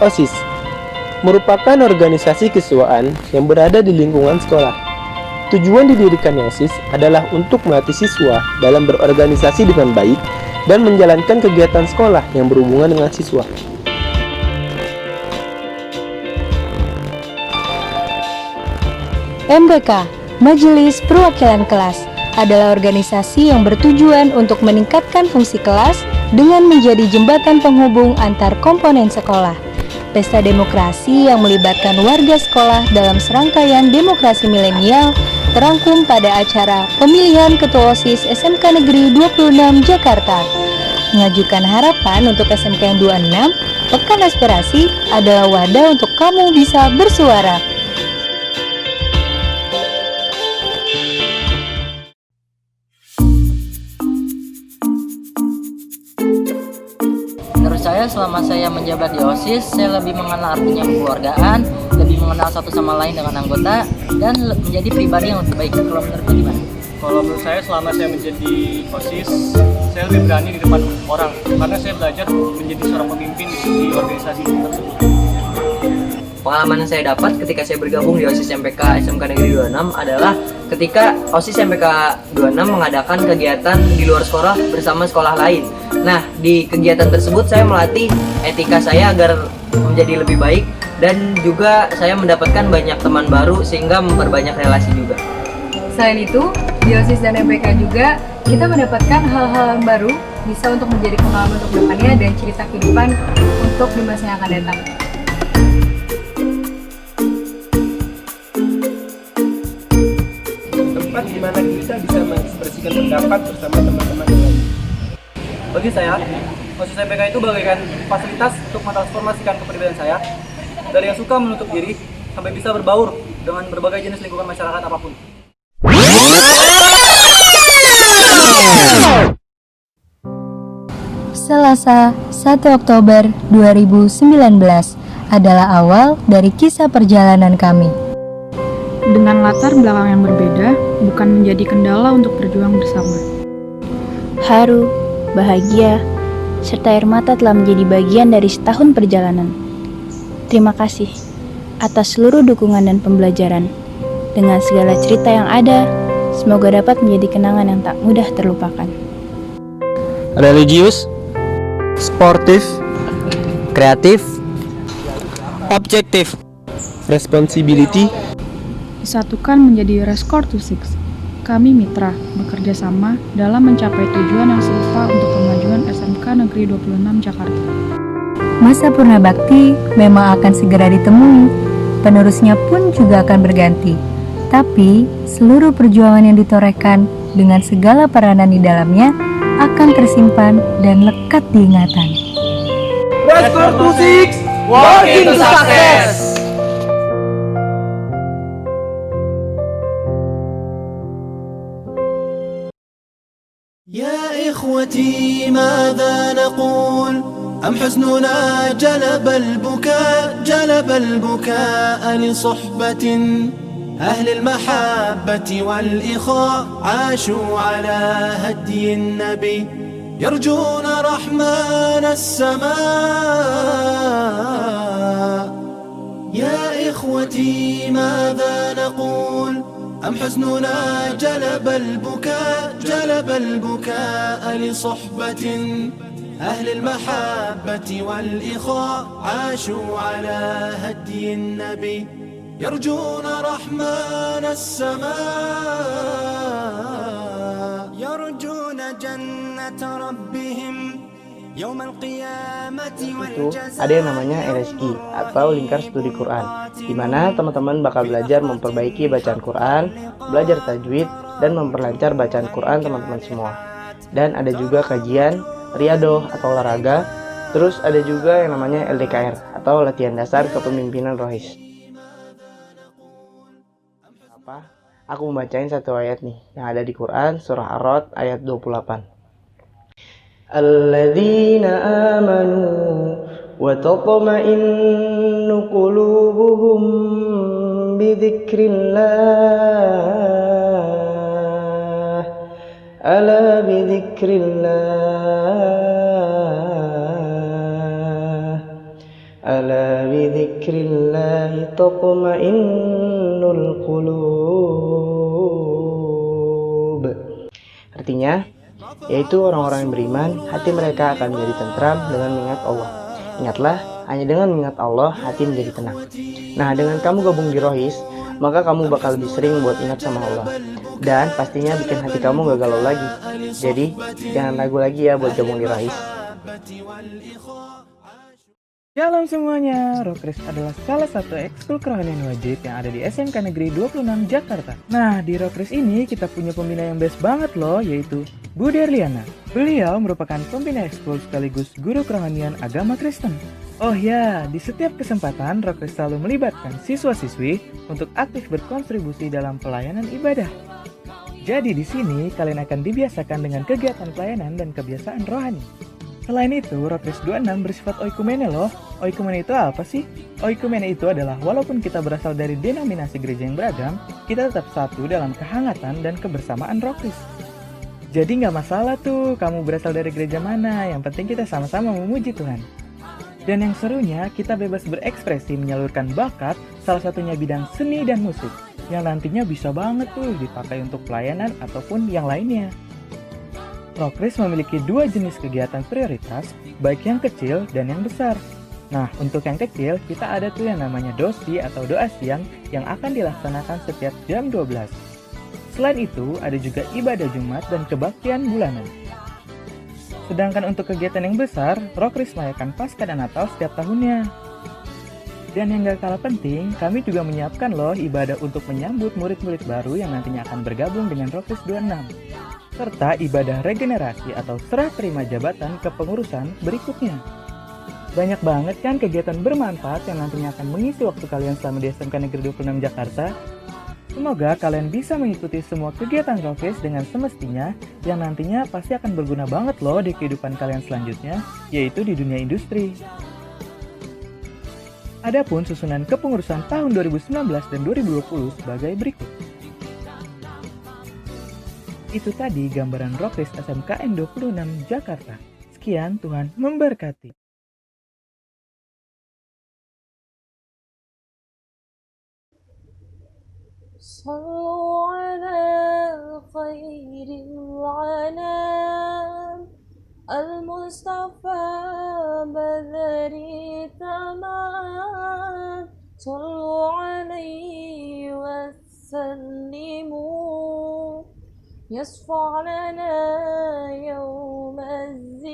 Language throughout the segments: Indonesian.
OSIS merupakan organisasi kesesuaian yang berada di lingkungan sekolah. Tujuan didirikannya OSIS adalah untuk melatih siswa dalam berorganisasi dengan baik dan menjalankan kegiatan sekolah yang berhubungan dengan siswa. MPK, Majelis Perwakilan Kelas, adalah organisasi yang bertujuan untuk meningkatkan fungsi kelas dengan menjadi jembatan penghubung antar komponen sekolah. Pesta demokrasi yang melibatkan warga sekolah dalam serangkaian demokrasi milenial terangkum pada acara pemilihan Ketua OSIS SMK Negeri 26 Jakarta. Mengajukan harapan untuk SMK yang 26, Pekan Aspirasi adalah wadah untuk kamu bisa bersuara. Menurut saya, selama saya menjabat di OSIS, saya lebih mengenal artinya kekeluargaan, lebih mengenal satu sama lain dengan anggota, dan menjadi pribadi yang lebih baik. Kalau menurut gimana? Kalau menurut saya, selama saya menjadi OSIS, saya lebih berani di depan orang, karena saya belajar menjadi seorang pemimpin di organisasi tersebut. Pengalaman yang saya dapat ketika saya bergabung di OSIS MPK SMK Negeri 26 adalah ketika OSIS MPK 26 mengadakan kegiatan di luar sekolah bersama sekolah lain. Nah, di kegiatan tersebut saya melatih etika saya agar menjadi lebih baik, dan juga saya mendapatkan banyak teman baru sehingga memperbanyak relasi juga. Selain itu, di OSIS dan MPK juga kita mendapatkan hal-hal yang baru, bisa untuk menjadi pengalaman untuk depannya dan cerita kehidupan untuk di masa yang akan datang. Tempat di mana kita bisa mengekspresikan pendapat bersama teman-teman yang lain. Bagi saya, OSIS MPK itu bagaikan fasilitas untuk mentransformasikan kepribadian saya dari yang suka menutup diri sampai bisa berbaur dengan berbagai jenis lingkungan masyarakat apapun. Selasa, 1 Oktober 2019 adalah awal dari kisah perjalanan kami. Dengan latar belakang yang berbeda, bukan menjadi kendala untuk berjuang bersama. Haru, bahagia, serta air mata telah menjadi bagian dari setahun perjalanan. Terima kasih atas seluruh dukungan dan pembelajaran. Dengan segala cerita yang ada, semoga dapat menjadi kenangan yang tak mudah terlupakan. Religius, sportif, Kreatif, objektif, responsibility, Disatukan menjadi Rescore to Six. Kami mitra, bekerja sama dalam mencapai tujuan yang serupa untuk kemajuan SMK Negeri 26 Jakarta. Masa purna bakti memang akan segera ditemui, penerusnya pun juga akan berganti. Tapi, seluruh perjuangan yang ditorehkan dengan segala peranan di dalamnya akan tersimpan dan lekat diingatan. Rescore to Six, work into success. يا إخوتي ماذا نقول أم حزننا جلب البكاء لصحبة أهل المحبة والإخاء عاشوا على هدي النبي يرجون رحمن السماء. يا إخوتي ماذا نقول أم حزننا جلب البكاء لصحبة أهل المحبة والإخاء عاشوا على هدي النبي يرجون رحمن السماء يرجون جنة ربهم يوم القيامة والجزاء. Ada yang namanya LSI atau Lingkar Studi Quran, di mana teman-teman bakal belajar memperbaiki bacaan Quran, belajar tajwid, dan memperlancar bacaan Quran teman-teman semua. Dan ada juga kajian, riadoh atau olahraga, terus ada juga yang namanya LDKR atau Latihan Dasar Kepemimpinan Rohis. Aku membacain satu ayat nih yang ada di Quran, surah Ar-Ra'd ayat 28. Alladzina amanu wa tatma'innu qulubuhum bidzikrillah ala bidzikrillah ala tatma'innul qulub. Artinya, yaitu orang-orang yang beriman, hati mereka akan menjadi tentram dengan mengingat Allah. Ingatlah, hanya dengan mengingat Allah, hati menjadi tenang. Nah, dengan kamu gabung di Rohis, maka kamu bakal lebih sering buat ingat sama Allah. Dan pastinya bikin hati kamu gak galau lagi. Jadi, jangan ragu lagi ya buat gabung di Rohis. Shalom semuanya, Rokris adalah salah satu ekskul kerohanian wajib yang ada di SMK Negeri 26 Jakarta. Nah, di Rokris ini kita punya pembina yang best banget loh, yaitu Bu Derliana. Beliau merupakan pembina ekskul sekaligus guru kerohanian agama Kristen. Oh ya, di setiap kesempatan Rokris selalu melibatkan siswa-siswi untuk aktif berkontribusi dalam pelayanan ibadah. Jadi di sini kalian akan dibiasakan dengan kegiatan pelayanan dan kebiasaan rohani. Selain itu, Rokris 26 bersifat oikumene loh. Oikumene itu apa sih? Oikumene itu adalah walaupun kita berasal dari denominasi gereja yang beragam, kita tetap satu dalam kehangatan dan kebersamaan Rokris. Jadi nggak masalah tuh kamu berasal dari gereja mana, yang penting kita sama-sama memuji Tuhan. Dan yang serunya, kita bebas berekspresi menyalurkan bakat, salah satunya bidang seni dan musik, yang nantinya bisa banget tuh dipakai untuk pelayanan ataupun yang lainnya. Rokris memiliki dua jenis kegiatan prioritas, baik yang kecil dan yang besar. Nah, untuk yang kecil, kita ada tuh yang namanya dosi atau doa siang yang akan dilaksanakan setiap jam 12. Selain itu, ada juga ibadah Jumat dan kebaktian bulanan. Sedangkan untuk kegiatan yang besar, Rokris merayakan Paskah dan Natal setiap tahunnya. Dan yang gak kalah penting, kami juga menyiapkan loh ibadah untuk menyambut murid-murid baru yang nantinya akan bergabung dengan Rokris 26. Serta ibadah regenerasi atau serah terima jabatan kepengurusan berikutnya. Banyak banget kan kegiatan bermanfaat yang nantinya akan mengisi waktu kalian selama di SMK Negeri 26 Jakarta. Semoga kalian bisa mengikuti semua kegiatan Rokris dengan semestinya yang nantinya pasti akan berguna banget loh di kehidupan kalian selanjutnya, yaitu di dunia industri. Adapun susunan kepengurusan tahun 2019 dan 2020 sebagai berikut. Itu tadi gambaran Rokris SMKN 26 Jakarta. Sekian, Tuhan memberkati. Sallu ala khairil anam al-Mustafa badri tamam. Sallu alaihi wa sallimu يصفع لنا يوم الزحام.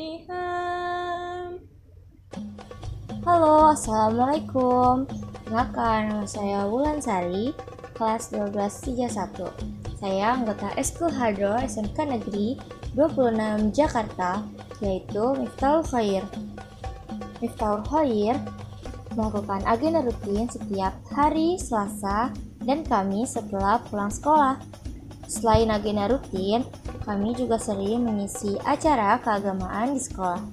Halo, Assalamualaikum. Kenalkan, nama saya Wulansari, kelas 1231. Saya anggota Ekskul Hadro SMK Negeri 26 Jakarta, yaitu Miftahul Khair. Miftahul Khair melakukan agenda rutin setiap hari Selasa dan Kamis setelah pulang sekolah. Selain agenda rutin, kami juga sering mengisi acara keagamaan di sekolah.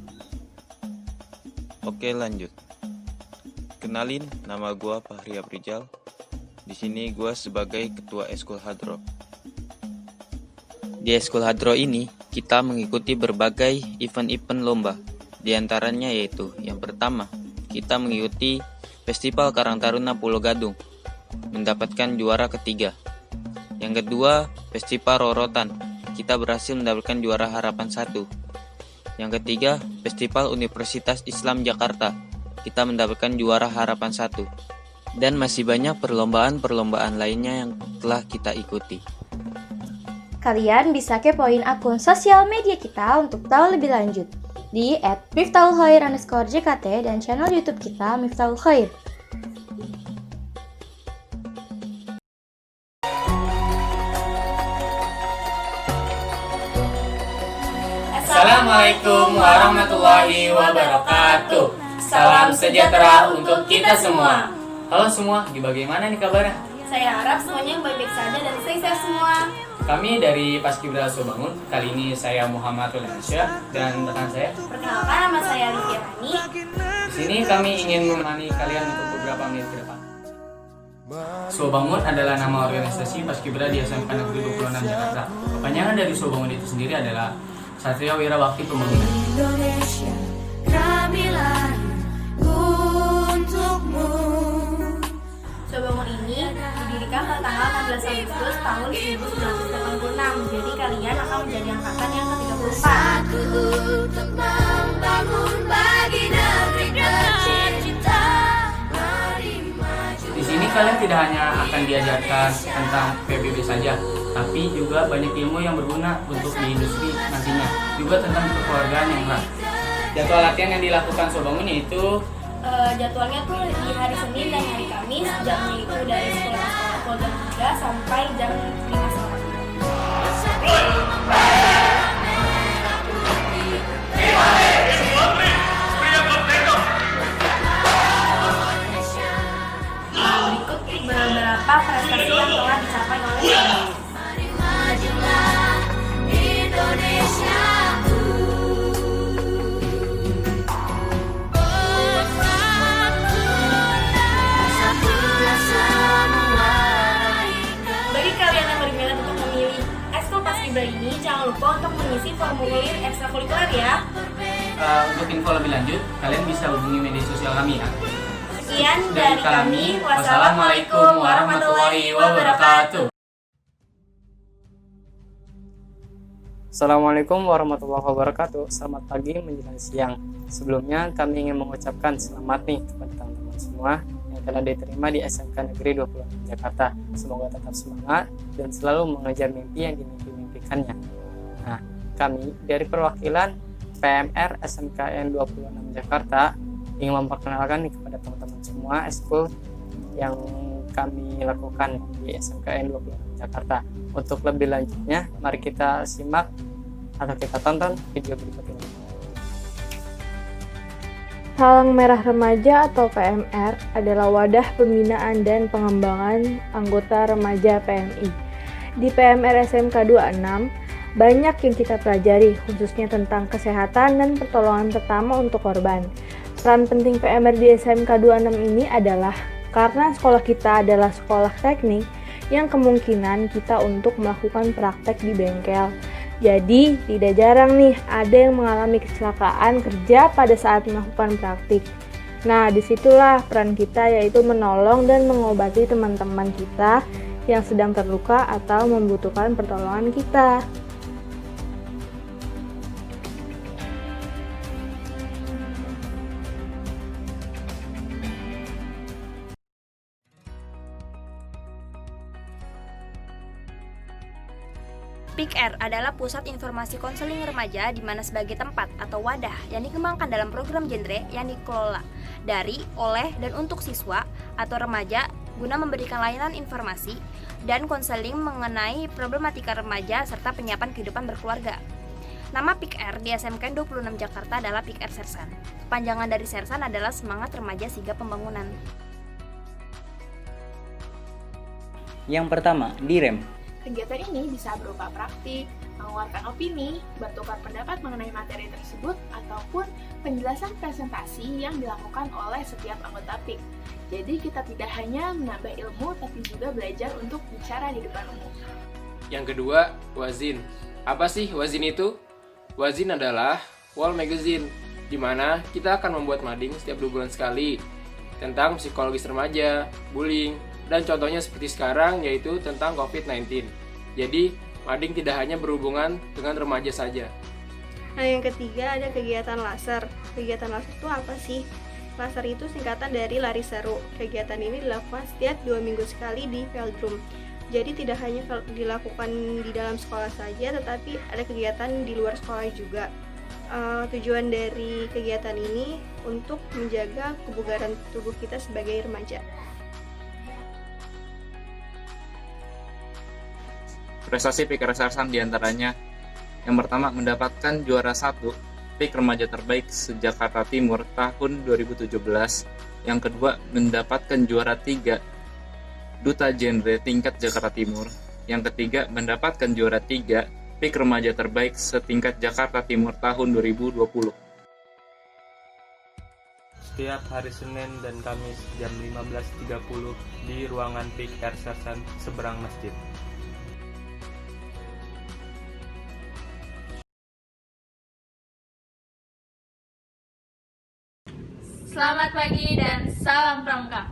Oke, lanjut. Kenalin, nama gua Fahri Aprijal. Di sini gua sebagai ketua Ekskul Hadro. Di Ekskul Hadro ini, kita mengikuti berbagai event-event lomba. Di antaranya yaitu, yang pertama, kita mengikuti Festival Karang Taruna Pulau Gadung, mendapatkan juara ketiga. Yang kedua, Festival Rorotan, kita berhasil mendapatkan juara harapan 1. Yang ketiga, Festival Universitas Islam Jakarta, kita mendapatkan juara harapan 1. Dan masih banyak perlombaan-perlombaan lainnya yang telah kita ikuti. Kalian bisa kepoin akun sosial media kita untuk tahu lebih lanjut di @miftahulkhair_jkt dan channel YouTube kita Miftahul Khair. Assalamualaikum warahmatullahi wabarakatuh. Salam sejahtera untuk kita semua. Halo semua, bagaimana nih kabarnya? Saya harap semuanya baik-baik saja dan sehat semua. Kami dari Paskibra Sobangun. Kali ini saya Muhammad Rulansyah dan rekan saya. Perkenalkan, nama saya Livia Rani. Di sini kami ingin menemani kalian untuk beberapa menit ke depan. Sobangun adalah nama organisasi Paskibra di SMK Negeri 26 Jakarta. Kepanjangan dari Sobangun itu sendiri adalah Satria Wira Bakti Pembangunan. Indonesia, kami lahir untukmu. ini didirikan pada tanggal 16 Agustus tahun 1986. Jadi kalian akan menjadi angkatan yang ke-34. Untuk membangun bagi negeri tercinta. Di sini kalian tidak hanya akan diajarkan tentang PBB saja, tapi juga banyak ilmu yang berguna untuk di industri nantinya, juga tentang kekeluargaan yang erat. Jadwal latihan yang dilakukan Sobangun yaitu Jadwalnya tuh di hari Senin dan hari Kamis, jamnya itu dari sekolah jam 3 sampai jam 5 sore. Berikut beberapa prestasi yang telah dicapai oleh Sobangun. Bagi kalian yang berminat untuk memilih ekskul paskibra ini, jangan lupa untuk mengisi formulir ekstrakurikuler ya. Untuk info lebih lanjut, kalian bisa hubungi media sosial kami ya. Sekian dari kami. Wassalamualaikum warahmatullahi wabarakatuh. Assalamualaikum warahmatullahi wabarakatuh. Selamat pagi menjelang siang. Sebelumnya kami ingin mengucapkan selamat nih kepada teman-teman semua yang telah diterima di SMK Negeri 26 Jakarta. Semoga tetap semangat dan selalu mengejar mimpi yang dimimpi-mimpikannya. Nah, kami dari perwakilan PMR SMKN 26 Jakarta ingin memperkenalkan nih kepada teman-teman semua ekskul yang kami lakukan di SMKN 26 Jakarta. Untuk lebih lanjutnya, mari kita simak atau kita tonton video berikut ini. Palang Merah Remaja atau PMR adalah wadah pembinaan dan pengembangan anggota remaja PMI. Di PMR SMK 26, banyak yang kita pelajari, khususnya tentang kesehatan dan pertolongan pertama untuk korban. Peran penting PMR di SMK 26 ini adalah karena sekolah kita adalah sekolah teknik yang kemungkinan kita untuk melakukan praktek di bengkel. Jadi, tidak jarang nih ada yang mengalami kecelakaan kerja pada saat melakukan praktik. Nah, disitulah peran kita yaitu menolong dan mengobati teman-teman kita yang sedang terluka atau membutuhkan pertolongan kita. PIKR adalah pusat informasi konseling remaja di mana sebagai tempat atau wadah yang dikembangkan dalam program genre yang dikelola dari, oleh, dan untuk siswa atau remaja guna memberikan layanan informasi dan konseling mengenai problematika remaja serta penyiapan kehidupan berkeluarga. Nama PIKR di SMK 26 Jakarta adalah PIKR Sersan. Panjangan dari Sersan adalah Semangat Remaja Sigap Pembangunan. Yang pertama, DIREM. Kegiatan ini bisa berupa praktik, mengeluarkan opini, bertukar pendapat mengenai materi tersebut, ataupun penjelasan presentasi yang dilakukan oleh setiap anggota PIK. Jadi kita tidak hanya menambah ilmu, tapi juga belajar untuk bicara di depan umum. Yang kedua, Wazin. Apa sih Wazin itu? Wazin adalah wall magazine, di mana kita akan membuat mading setiap 2 bulan sekali tentang psikologis remaja, bullying, dan contohnya seperti sekarang yaitu tentang COVID-19. Jadi, mading tidak hanya berhubungan dengan remaja saja. Nah, yang ketiga ada kegiatan laser. Kegiatan laser itu apa sih? Laser itu singkatan dari lari seru. Kegiatan ini dilakukan setiap 2 minggu sekali di Veldrum. Jadi tidak hanya dilakukan di dalam sekolah saja, tetapi ada kegiatan di luar sekolah juga. Tujuan dari kegiatan ini untuk menjaga kebugaran tubuh kita sebagai remaja. Prestasi PIK Sersan diantaranya yang pertama mendapatkan juara 1 PIK Remaja Terbaik se-Jakarta Timur tahun 2017. Yang kedua mendapatkan juara 3 Duta Genre tingkat Jakarta Timur. Yang ketiga mendapatkan juara 3 PIK Remaja Terbaik setingkat Jakarta Timur tahun 2020. Setiap hari Senin dan Kamis jam 15.30 di ruangan PIK Sersan seberang masjid. Selamat pagi dan salam pramuka.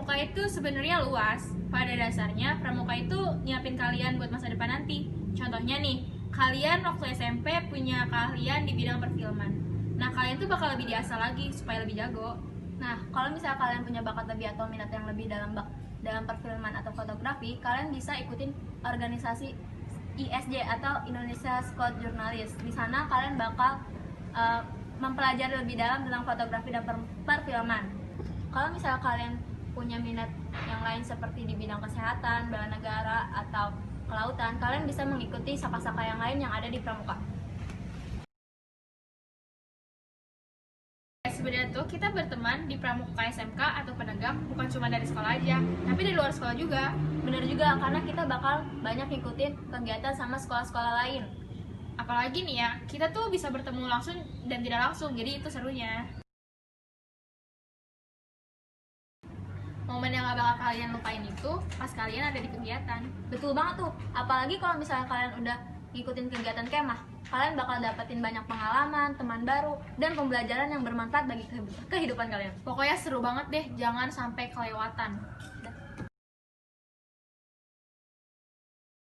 pramuka itu sebenarnya luas. Pada dasarnya, pramuka itu nyiapin kalian buat masa depan nanti. Contohnya nih, kalian waktu SMP punya keahlian di bidang perfilman. Nah, kalian tuh bakal lebih diasah lagi supaya lebih jago. Nah, kalau misalnya kalian punya bakat lebih atau minat yang lebih dalam perfilman atau fotografi, kalian bisa ikutin organisasi ISJ atau Indonesia Scott Journalist. Di sana kalian bakal mempelajari lebih dalam tentang fotografi dan perfilman. Kalau misalnya kalian punya minat yang lain seperti di bidang kesehatan, bela negara, atau kelautan, kalian bisa mengikuti saka-saka yang lain yang ada di pramuka. Sebenarnya tuh kita berteman di pramuka SMK atau penegak bukan cuma dari sekolah aja, tapi dari luar sekolah juga. Bener juga, karena kita bakal banyak ngikutin kegiatan sama sekolah-sekolah lain. Apalagi nih ya, kita tuh bisa bertemu langsung dan tidak langsung, jadi itu serunya. Momen yang gak bakal kalian lupain itu pas kalian ada di kegiatan. Betul banget tuh, apalagi kalau misalnya kalian udah ngikutin kegiatan kemah, kalian bakal dapetin banyak pengalaman, teman baru, dan pembelajaran yang bermanfaat bagi kehidupan kalian. Pokoknya seru banget deh, jangan sampai kelewatan.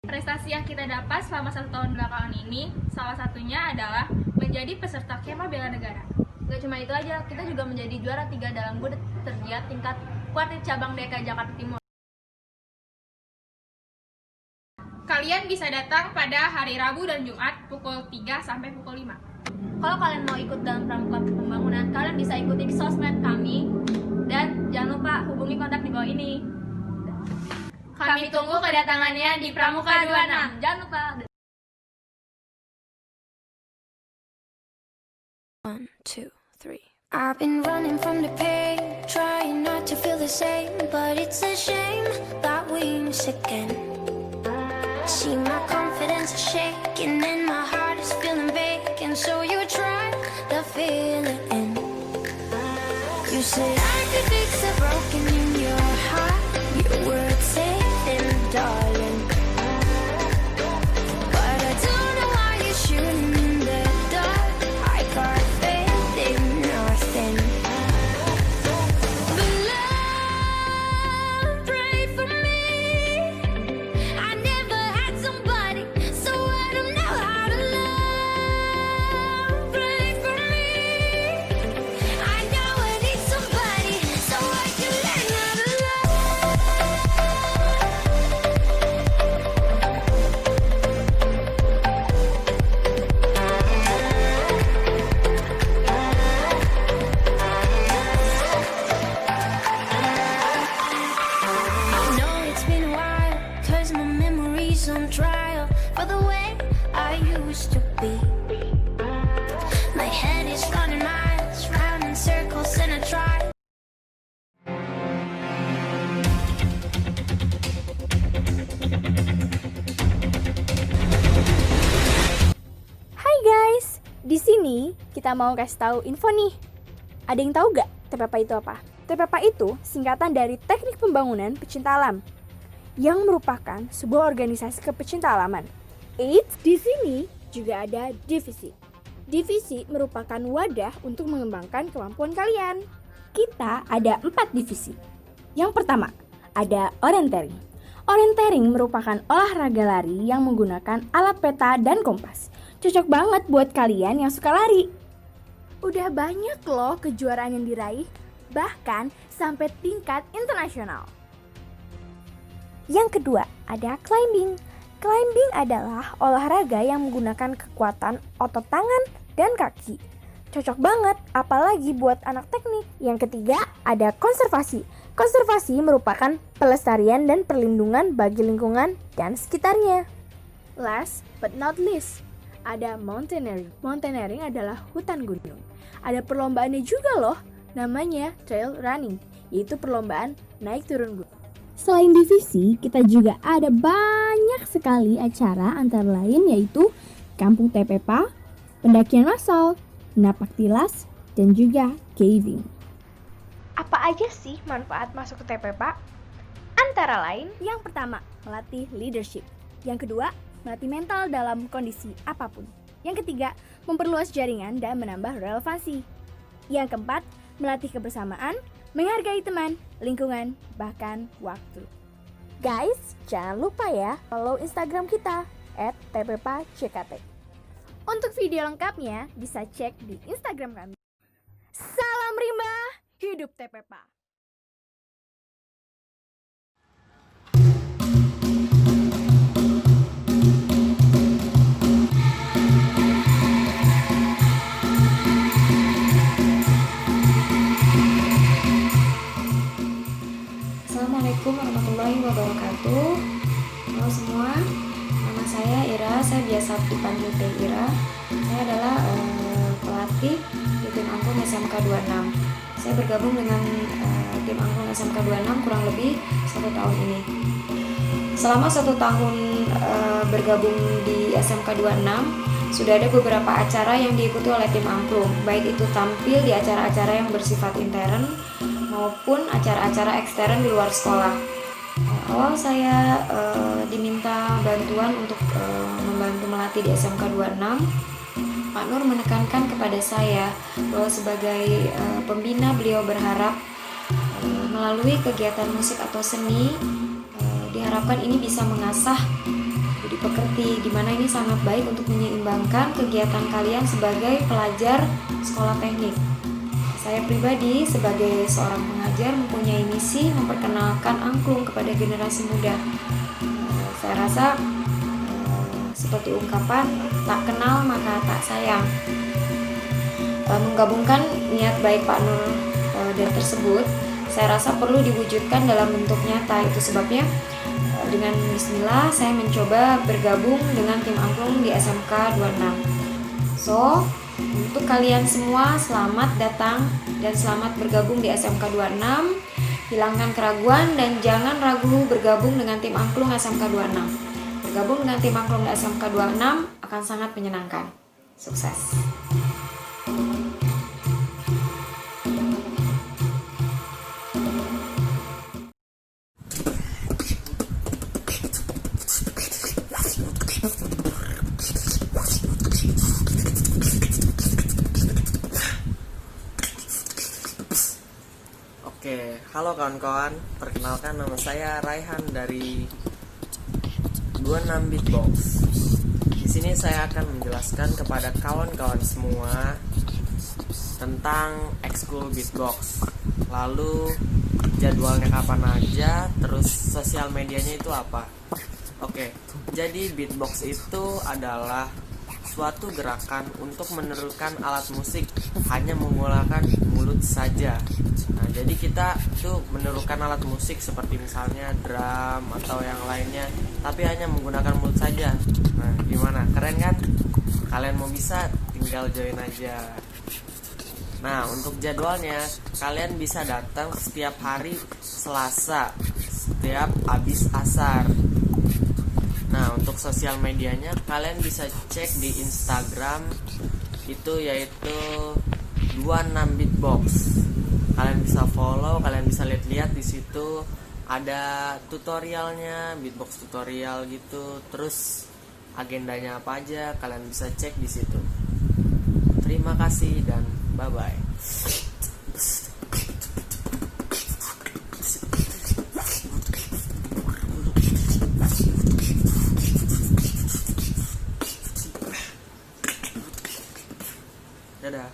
Prestasi yang kita dapat selama 1 tahun belakangan ini, salah satunya adalah menjadi peserta kemah bela negara. Gak cuma itu aja, kita juga menjadi juara 3 dalam Bud tergiat tingkat kuartit cabang DKI Jakarta Timur. Kalian bisa datang pada hari Rabu dan Jumat pukul 3 sampai pukul 5. Kalau kalian mau ikut dalam pramuka pembangunan, kalian bisa ikuti sosmed kami. Dan jangan lupa hubungi kontak di bawah ini. Kami tunggu kedatangannya di Pramuka 26. Jangan lupa. 1, 2, 3. I've been running from the pain, trying not to feel the same, but it's a shame that we miss again. See my confidence is shaking and my heart is feeling vacant, so you try to fill it in. You said I could fix a broken in your heart, your words saying darling, but I don't know why you're shooting in the dark. I got faith in nothing, but love, pray for me. I never had somebody, so I don't know how to love. Pray for me. I know I need somebody, so I can learn how to love. I know it's been a while, 'cause my memory's on trial for the way I used to be. My head is running miles, round in circles and I try. Hai guys, di sini kita mau kasih tahu info nih. Ada yang tahu gak TPPA itu apa? TPPA itu singkatan dari Teknik Pembangunan Pecinta Alam, yang merupakan sebuah organisasi kepecinta alaman. Eits, di sini juga ada divisi. Divisi merupakan wadah untuk mengembangkan kemampuan kalian. Kita ada 4 divisi. Yang pertama, ada orienteering. Orienteering merupakan olahraga lari yang menggunakan alat peta dan kompas. Cocok banget buat kalian yang suka lari. Udah banyak loh kejuaraan yang diraih, bahkan sampai tingkat internasional. Yang kedua, ada climbing. Climbing adalah olahraga yang menggunakan kekuatan otot tangan dan kaki. Cocok banget, apalagi buat anak teknik. Yang ketiga, ada konservasi. Konservasi merupakan pelestarian dan perlindungan bagi lingkungan dan sekitarnya. Last but not least, ada mountaineering. Mountaineering adalah hutan gunung. Ada perlombaannya juga loh, namanya trail running, yaitu perlombaan naik turun gunung. Selain divisi, kita juga ada banyak sekali acara, antara lain yaitu Kampung TPPA, pendakian massal, napak tilas, dan juga caving. Apa aja sih manfaat masuk ke TPPA? Antara lain, yang pertama, melatih leadership. Yang kedua, melatih mental dalam kondisi apapun. Yang ketiga, memperluas jaringan dan menambah relevansi. Yang keempat, melatih kebersamaan, menghargai teman, lingkungan, bahkan waktu. Guys, jangan lupa ya follow Instagram kita @tppackt. Untuk video lengkapnya bisa cek di Instagram kami. Salam rimba, hidup TPPA. Assalamualaikum warahmatullahi wabarakatuh. Halo semua, nama saya Ira, saya biasa dipanggil Teh Ira. Saya adalah pelatih di tim angklung SMK 26. Saya bergabung dengan tim angklung SMK 26 kurang lebih 1 tahun ini. Selama 1 tahun bergabung di SMK 26, sudah ada beberapa acara yang diikuti oleh tim angklung, baik itu tampil di acara-acara yang bersifat intern maupun acara-acara ekstern di luar sekolah. Awal saya diminta bantuan untuk membantu melatih di SMK 26. Pak Nur menekankan kepada saya bahwa sebagai pembina beliau berharap melalui kegiatan musik atau seni diharapkan ini bisa mengasah budi pekerti, di mana ini sangat baik untuk menyeimbangkan kegiatan kalian sebagai pelajar sekolah teknik. Saya pribadi sebagai seorang pengajar mempunyai misi memperkenalkan angklung kepada generasi muda. Saya rasa seperti ungkapan tak kenal maka tak sayang. Menggabungkan niat baik Pak Nur dan tersebut, saya rasa perlu diwujudkan dalam bentuk nyata. Itu sebabnya dengan bismillah saya mencoba bergabung dengan tim angklung di SMK 26. So, untuk kalian semua selamat datang dan selamat bergabung di SMK 26. Hilangkan keraguan dan jangan ragu bergabung dengan tim angklung SMK 26. Bergabung dengan tim angklung di SMK 26 akan sangat menyenangkan. Sukses. Oke, halo kawan-kawan. Perkenalkan, nama saya Raihan dari 26 Beatbox. Di sini saya akan menjelaskan kepada kawan-kawan semua tentang ekskul beatbox. Lalu jadwalnya kapan aja, terus sosial medianya itu apa. Oke, jadi beatbox itu adalah suatu gerakan untuk menerukan alat musik hanya menggunakan mulut saja. Nah, jadi kita tuh menerukan alat musik seperti misalnya drum atau yang lainnya, tapi hanya menggunakan mulut saja. Nah, gimana? Keren kan? Kalian mau bisa tinggal join aja. Nah, untuk jadwalnya kalian bisa datang setiap hari Selasa setiap habis asar. Nah, untuk sosial medianya kalian bisa cek di Instagram, itu yaitu 26 Beatbox. Kalian bisa follow, kalian bisa lihat-lihat di situ ada tutorialnya, beatbox tutorial gitu. Terus agendanya apa aja kalian bisa cek di situ. Terima kasih dan bye bye. Dadah.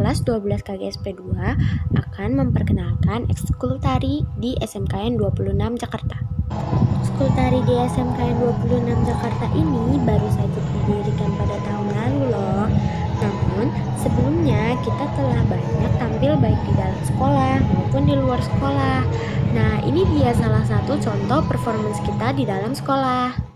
kelas 12 KGSP 2 akan memperkenalkan ekskul tari di SMKN 26 Jakarta. Ekskul tari di SMKN 26 Jakarta ini baru saja didirikan pada tahun lalu loh. Namun sebelumnya kita telah banyak tampil baik di dalam sekolah maupun di luar sekolah. Nah, ini dia salah satu contoh performance kita di dalam sekolah.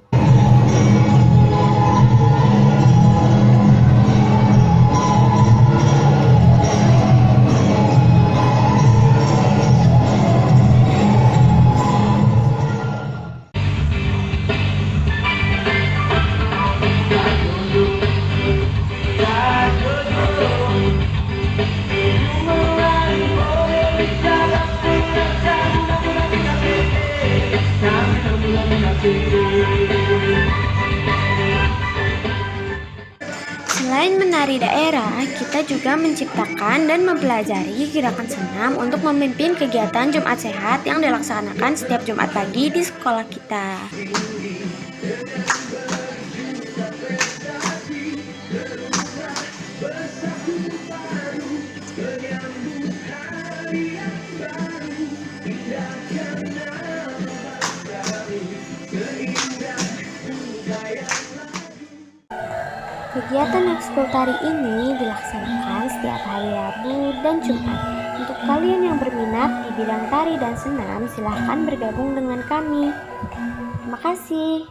Selain menari daerah, kita juga menciptakan dan mempelajari gerakan senam untuk memimpin kegiatan Jumat Sehat yang dilaksanakan setiap Jumat pagi di sekolah kita. Kegiatan ekskul tari ini dilaksanakan setiap hari Rabu dan Jumat. Untuk kalian yang berminat di bidang tari dan senam, silahkan bergabung dengan kami. Terima kasih.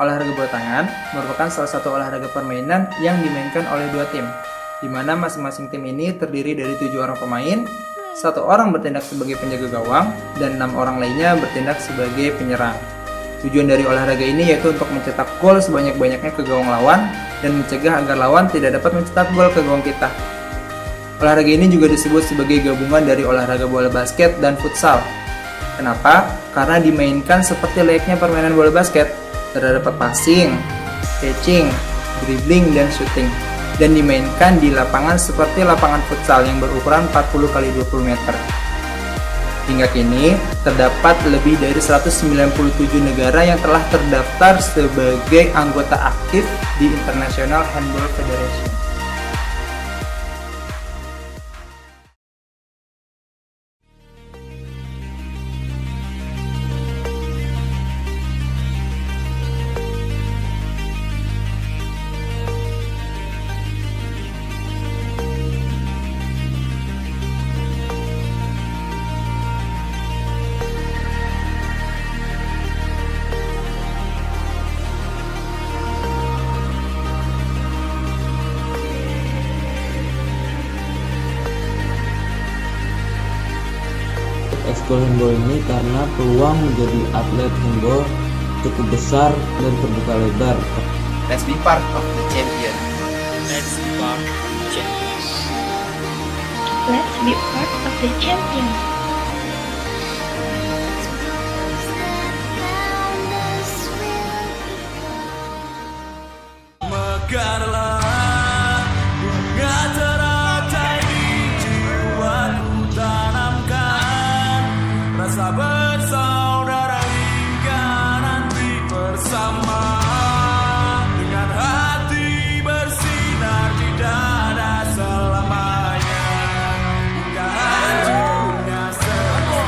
Olahraga bola tangan merupakan salah satu olahraga permainan yang dimainkan oleh dua tim, di mana masing-masing tim ini terdiri dari 7 orang pemain, 1 orang bertindak sebagai penjaga gawang, dan 6 orang lainnya bertindak sebagai penyerang. Tujuan dari olahraga ini yaitu untuk mencetak gol sebanyak-banyaknya ke gawang lawan dan mencegah agar lawan tidak dapat mencetak gol ke gawang kita. Olahraga ini juga disebut sebagai gabungan dari olahraga bola basket dan futsal. Kenapa? Karena dimainkan seperti layaknya permainan bola basket. Terdapat passing, catching, dribbling, dan shooting, dan dimainkan di lapangan seperti lapangan futsal yang berukuran 40 x 20 meter. Hingga kini, terdapat lebih dari 197 negara yang telah terdaftar sebagai anggota aktif di International Handball Federation. Ekskul handball ini karena peluang menjadi atlet handball cukup besar dan terbuka lebar. Let's be part of the champion. Let's be part of the champion. Let's be part of the champion. Mekarlah bunga teratai di jiwaku, tanamkan rasa bersaudara hingga nanti bersama, dengan hati bersinar di dada selamanya hingga hancurnya bersama.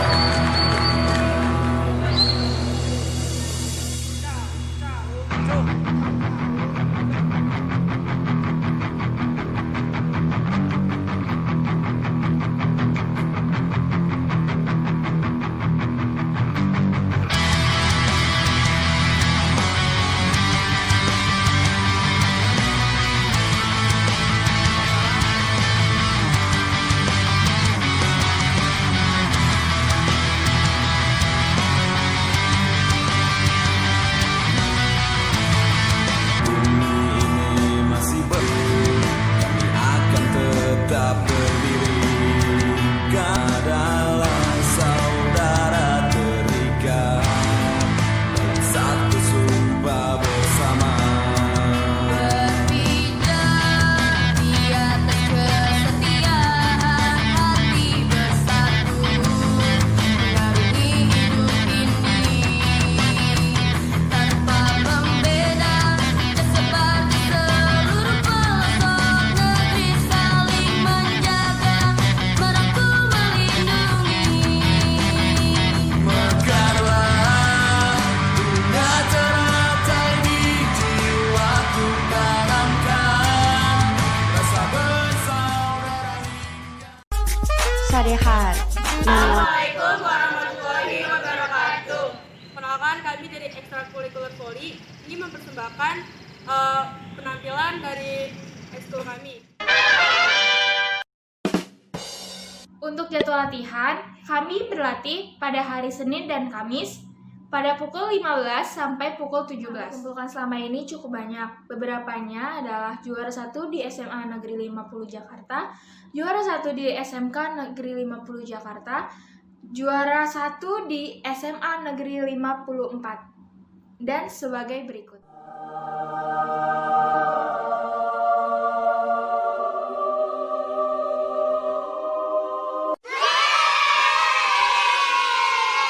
Assalamualaikum warahmatullahi wabarakatuh. Perkenalkan, kami dari Ekstrakurikuler Voli ingin mempersembahkan penampilan dari ekskul kami. Untuk jadwal latihan, kami berlatih pada hari Senin dan Kamis pada pukul 15 sampai pukul 17. Kumpulkan selama ini cukup banyak. Beberapanya adalah juara 1 di SMA Negeri 50 Jakarta, juara 1 di SMK Negeri 50 Jakarta, juara 1 di SMA Negeri 54, dan sebagai berikut.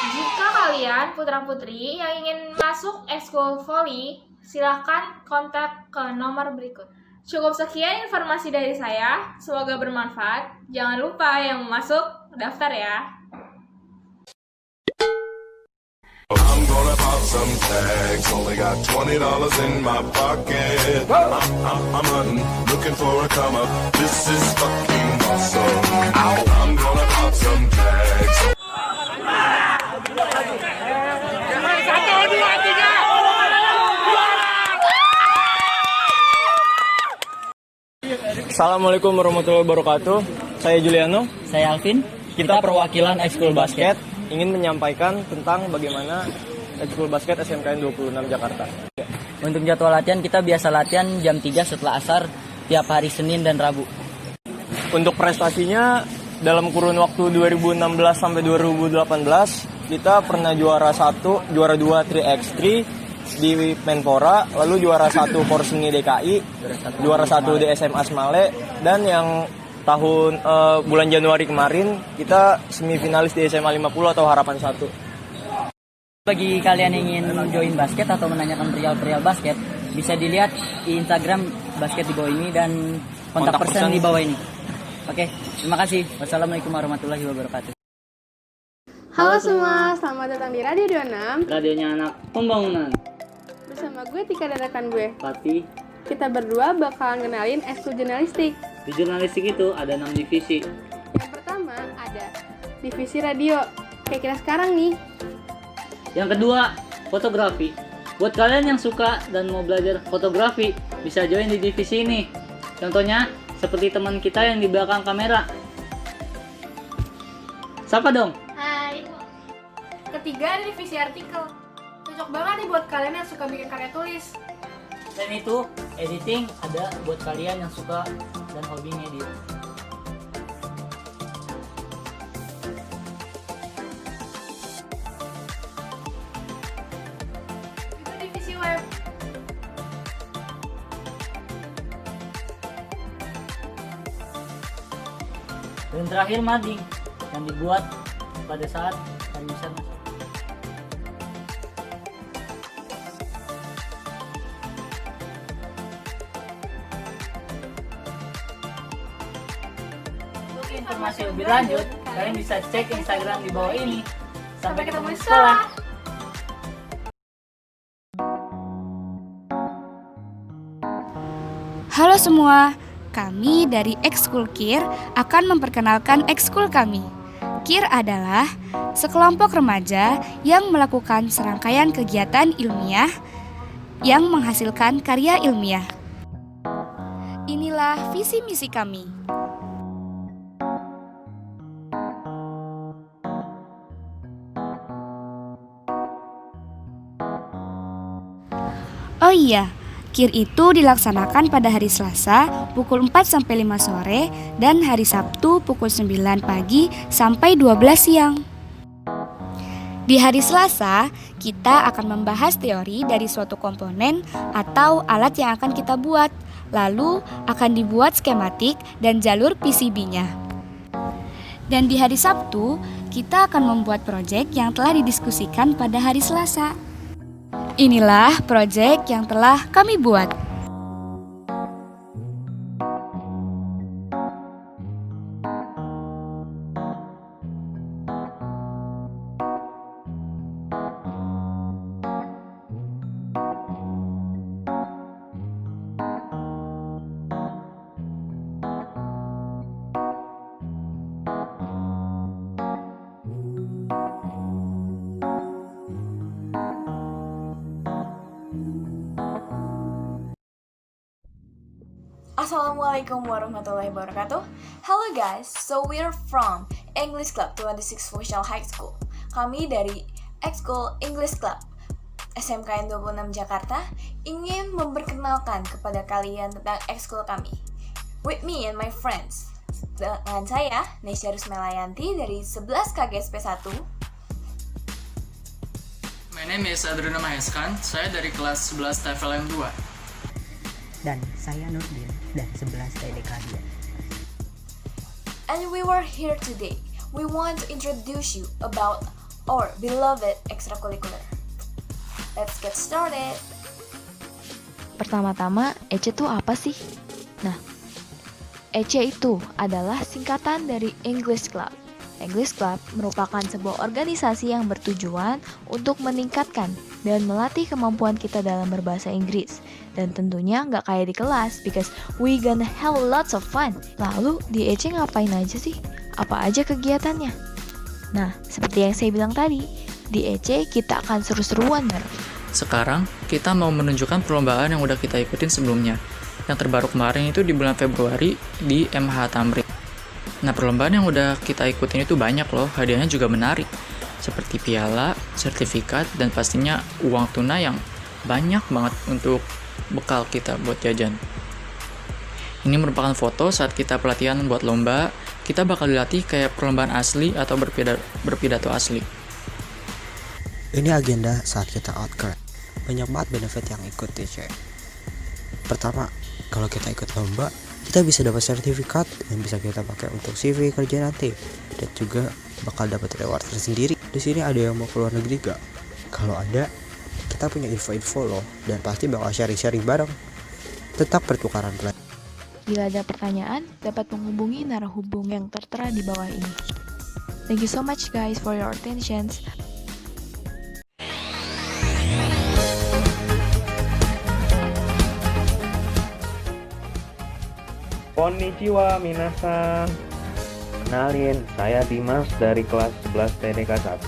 Jika kalian putra-putri yang ingin masuk ekskul voli, silahkan kontak ke nomor berikut. Cukup sekian informasi dari saya, semoga bermanfaat. Jangan lupa yang mau masuk, daftar ya. I'm gonna pop some tags, only got $20 in my pocket. I'm hunting, looking for a come up. This is fucking awesome. Ow. I'm gonna pop some tags. Assalamualaikum warahmatullahi wabarakatuh. Saya Juliano. Saya Alvin. Kita perwakilan ekskul basket ingin menyampaikan tentang bagaimana ekskul basket SMKN 26 Jakarta. Untuk jadwal latihan, kita biasa latihan jam 3 setelah asar tiap hari Senin dan Rabu. Untuk prestasinya dalam kurun waktu 2016 sampai 2018 kita pernah juara 1, juara 2 3x3 di Menpora, lalu juara 1 Porseni DKI, juara 1 di SMA Smale, dan yang tahun bulan Januari kemarin kita semifinalis di SMA 50 atau Harapan 1. Bagi kalian yang ingin join basket atau menanyakan perihal basket, bisa dilihat di Instagram basket di bawah ini dan kontak person di bawah ini. Oke, terima kasih. Wassalamualaikum warahmatullahi wabarakatuh. Halo semua, selamat datang di Radio 26, Radionya Anak Pembangunan. Bersama gue Tika dan rekan gue Fatih. Kita berdua bakalan kenalin ekskul jurnalistik. Di jurnalistik itu ada 6 divisi. Yang pertama ada divisi radio, kayak kita sekarang nih. Yang kedua, fotografi. Buat kalian yang suka dan mau belajar fotografi, bisa join di divisi ini. Contohnya, seperti teman kita yang di belakang kamera. Sapa dong? Hai. Ketiga ada divisi artikel. Cocok banget nih buat kalian yang suka bikin karya tulis. Dan itu, editing ada buat kalian yang suka dan hobi ngedit. Itu divisi web. Dan terakhir mading, yang dibuat pada saat hari besar masuk. Untuk informasi lebih lanjut, kalian bisa cek Instagram di bawah ini. Sampai ketemu di sekolah. Halo semua, kami dari Ekskul KIR akan memperkenalkan ekskul kami. KIR adalah sekelompok remaja yang melakukan serangkaian kegiatan ilmiah yang menghasilkan karya ilmiah. Inilah visi misi kami. Oh iya, KIR itu dilaksanakan pada hari Selasa pukul 4 sampai 5 sore dan hari Sabtu pukul 9 pagi sampai 12 siang. Di hari Selasa, kita akan membahas teori dari suatu komponen atau alat yang akan kita buat. Lalu akan dibuat skematik dan jalur PCB-nya. Dan di hari Sabtu, kita akan membuat proyek yang telah didiskusikan pada hari Selasa. Inilah proyek yang telah kami buat. Assalamualaikum warahmatullahi wabarakatuh. Hello guys, so we're from English Club 26 Social High School. Kami dari Ekskul English Club SMKN 26 Jakarta ingin memperkenalkan kepada kalian tentang ekskul kami. With me and my friends. Dengan saya, Nesya Rusmelayanti dari 11 KGSP 1. My name is Adrina Maheskan, saya dari kelas 11 TFLM 2. Dan saya Nurdin dari 11 TDK 2. And we were here today. We want to introduce you about our beloved extracurricular. Let's get started. Pertama-tama, EC itu apa sih? Nah, EC itu adalah singkatan dari English Club. English Club merupakan sebuah organisasi yang bertujuan untuk meningkatkan dan melatih kemampuan kita dalam berbahasa Inggris. Dan tentunya nggak kayak di kelas, because we gonna have lots of fun. Lalu di EC ngapain aja sih? Apa aja kegiatannya? Nah, seperti yang saya bilang tadi, di EC kita akan seru-seruan bareng. Sekarang, kita mau menunjukkan perlombaan yang udah kita ikutin sebelumnya. Yang terbaru kemarin itu di bulan Februari di MH Tamrin. Nah, perlombaan yang udah kita ikutin itu banyak loh, hadiahnya juga menarik. Seperti piala, sertifikat, dan pastinya uang tunai yang banyak banget untuk bekal kita buat jajan. Ini merupakan foto saat kita pelatihan buat lomba. Kita bakal dilatih kayak perlombaan asli atau berpidato asli. Ini agenda saat kita outcry. Banyak banget benefit yang ikut TC. Pertama, kalau kita ikut lomba, kita bisa dapat sertifikat yang bisa kita pakai untuk CV kerja nanti, dan juga bakal dapat reward tersendiri. Di sini ada yang mau keluar negeri gak? Kalau ada, kita punya info-info loh, dan pasti bakal sharing-sharing bareng. Tetap pertukaran pelajaran. Bila ada pertanyaan, dapat menghubungi narahubung yang tertera di bawah ini. Thank you so much guys for your attention. Konnichiwa minasan. Kenalin, saya Dimas dari kelas 11 TDK 1.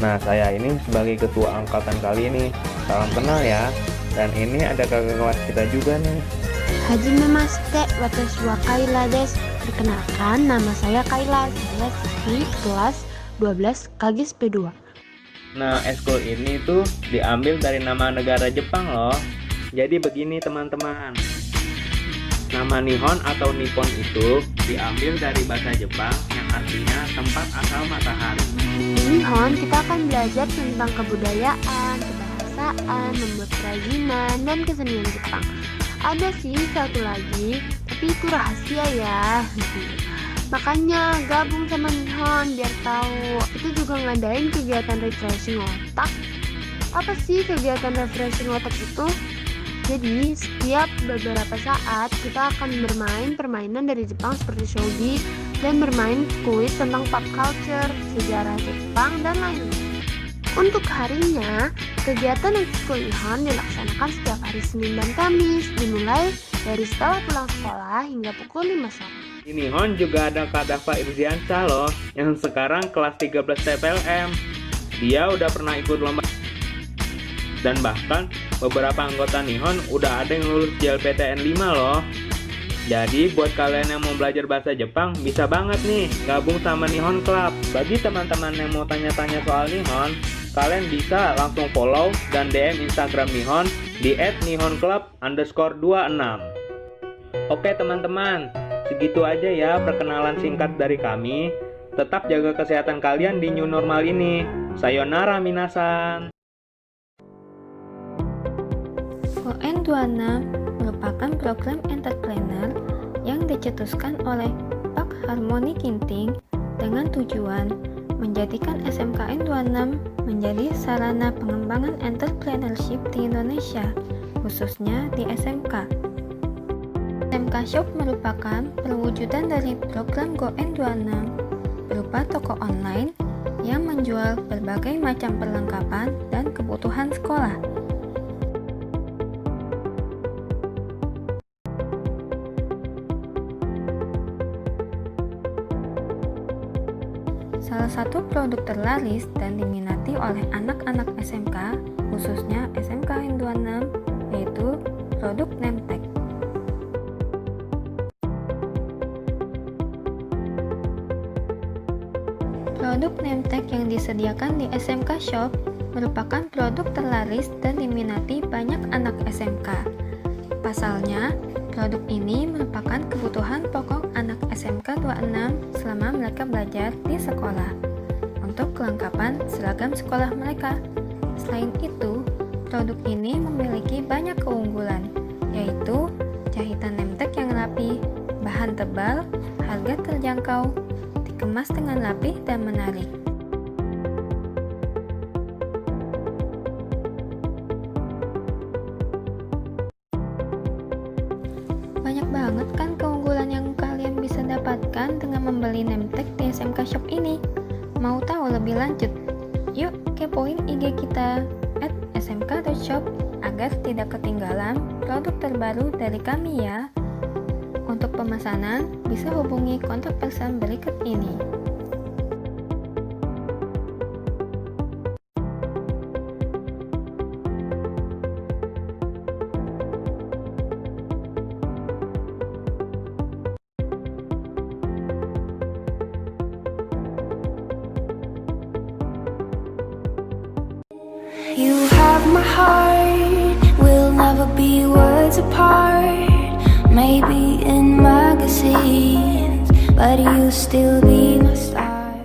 Nah, saya ini sebagai ketua angkatan kali ini. Salam kenal ya. Dan ini ada kakak kelas kita juga nih. Hajime Maste, watashi wa Kaila desu. Perkenalkan, nama saya Kaila. Saya siswi kelas 12 KGSP 2. Nah, ekskul ini tuh diambil dari nama negara Jepang loh. Jadi begini teman-teman. Nama Nihon atau Nippon itu diambil dari bahasa Jepang yang artinya tempat asal matahari. Di Nihon kita akan belajar tentang kebudayaan, kebahasaan, membuat kerajinan, dan kesenian Jepang. Ada sih satu lagi, tapi itu rahasia ya. Makanya gabung sama Nihon biar tahu. Itu juga ngadain kegiatan refreshing otak. Apa sih kegiatan refreshing otak itu? Jadi, setiap beberapa saat kita akan bermain permainan dari Jepang seperti shogi dan bermain kuis tentang pop culture, sejarah Jepang, dan lainnya. Untuk harinya, kegiatan ekskul Nihon dilaksanakan setiap hari Senin dan Kamis, dimulai dari setelah pulang sekolah hingga pukul 5 sore. Di Nihon juga ada Kak Dava Irziansyah loh, yang sekarang kelas 13 TPLM. Dia udah pernah ikut lomba. Dan bahkan beberapa anggota Nihon udah ada yang lulus JLPTN 5 loh. Jadi buat kalian yang mau belajar bahasa Jepang, bisa banget nih gabung sama Nihon Club. Bagi teman-teman yang mau tanya-tanya soal Nihon, kalian bisa langsung follow dan DM Instagram Nihon di @nihonclub_26. Oke teman-teman, segitu aja ya perkenalan singkat dari kami. Tetap jaga kesehatan kalian di new normal ini. Sayonara minasan. Goen 26 merupakan program entrepreneur yang dicetuskan oleh Pak Harmony Ginting dengan tujuan menjadikan SMKN 26 menjadi sarana pengembangan entrepreneurship di Indonesia, khususnya di SMK. SMK Shop merupakan perwujudan dari program Goen 26 berupa toko online yang menjual berbagai macam perlengkapan dan kebutuhan sekolah. Salah satu produk terlaris dan diminati oleh anak-anak SMK, khususnya SMKN 26, yaitu produk Nemtek. Produk name tag yang disediakan di SMK Shop merupakan produk terlaris dan diminati banyak anak SMK. Pasalnya, produk ini merupakan kebutuhan pokok anak SMK 26 selama mereka belajar di sekolah untuk kelengkapan seragam sekolah mereka. Selain itu, produk ini memiliki banyak keunggulan, yaitu jahitan name tag yang rapi, bahan tebal, harga terjangkau, dikemas dengan rapih dan menarik. Banyak banget kan keunggulan yang kalian bisa dapatkan dengan membeli name tag di SMK Shop ini. Mau tahu lebih lanjut? Yuk kepoin IG kita @smk.shop agar tidak ketinggalan produk terbaru dari kami ya. Untuk pemesanan bisa hubungi kontak person berikut ini. You have my heart, we'll never be worlds apart. Maybe in magazines, but you still be my